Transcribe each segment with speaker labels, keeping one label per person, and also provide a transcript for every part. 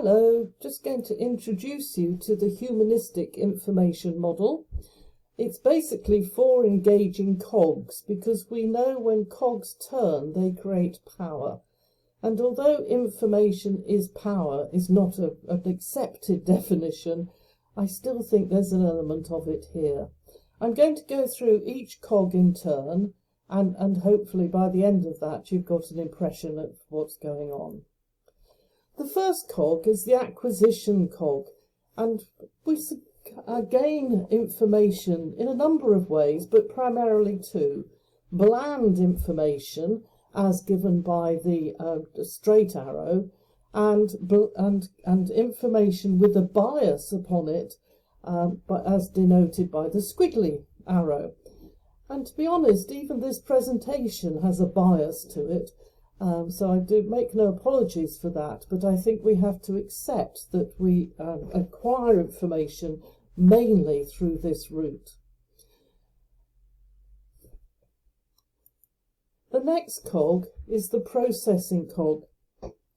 Speaker 1: Hello, just going to introduce you to the humanistic information model. It's basically 4 engaging cogs, because we know when cogs turn, they create power. And although information is power is not an accepted definition, I still think there's an element of it here. I'm going to go through each cog in turn, and hopefully by the end of that you've got an impression of what's going on. The first cog is the acquisition cog, and we gain information in a number of ways, but primarily 2. Bland information, as given by the straight arrow, and information with a bias upon it, but as denoted by the squiggly arrow. And to be honest, even this presentation has a bias to it. So I do make no apologies for that, but I think we have to accept that we acquire information mainly through this route. The next cog is the processing cog,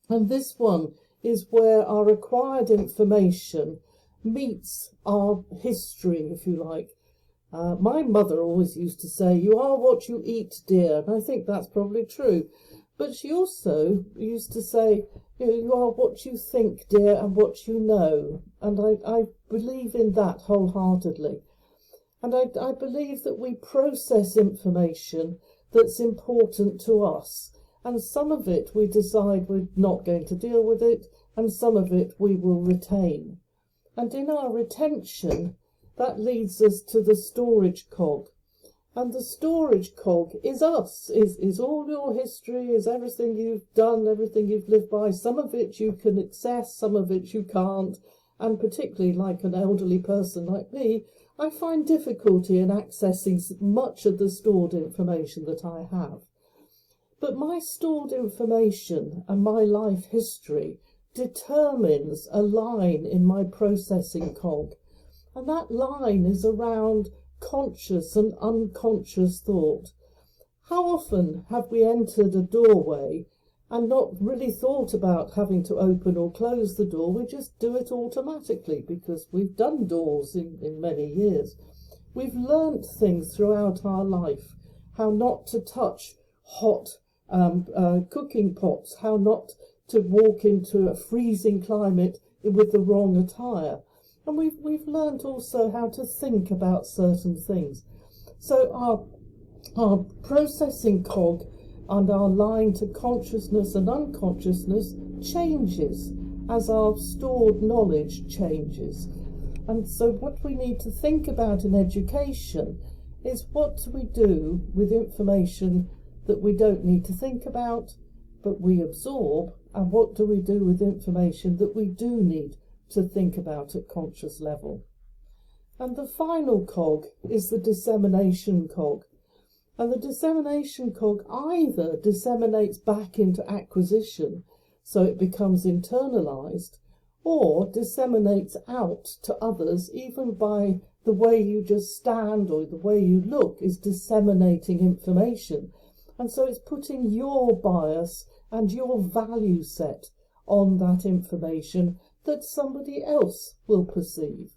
Speaker 1: and this one is where our acquired information meets our history, if you like. My mother always used to say, "You are what you eat, dear," and I think that's probably true. But she also used to say, "You are what you think, dear, and what you know." And I believe in that wholeheartedly. And I believe that we process information that's important to us. And some of it we decide we're not going to deal with it, and some of it we will retain. And in our retention, that leads us to the storage cog. And the storage cog is us, is all your history, is everything you've done, everything you've lived by. Some of it you can access, some of it you can't. And particularly like an elderly person like me, I find difficulty in accessing much of the stored information that I have. But my stored information and my life history determines a line in my processing cog. And that line is around conscious and unconscious thought. How often have we entered a doorway and not really thought about having to open or close the door? We just do it automatically because we've done doors in many years. We've learnt things throughout our life, how not to touch hot cooking pots, how not to walk into a freezing climate with the wrong attire. And we've learnt also how to think about certain things. So our processing cog and our line to consciousness and unconsciousness changes as our stored knowledge changes. And so what we need to think about in education is, what do we do with information that we don't need to think about, but we absorb, and what do we do with information that we do need to think about at conscious level? And the final cog is the dissemination cog. And the dissemination cog either disseminates back into acquisition, so it becomes internalized, or disseminates out to others, even by the way you just stand or the way you look is disseminating information. And so it's putting your bias and your value set on that information that somebody else will perceive.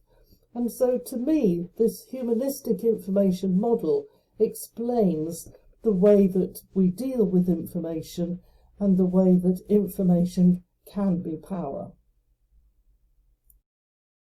Speaker 1: And so to me, this humanistic information model explains the way that we deal with information and the way that information can be power.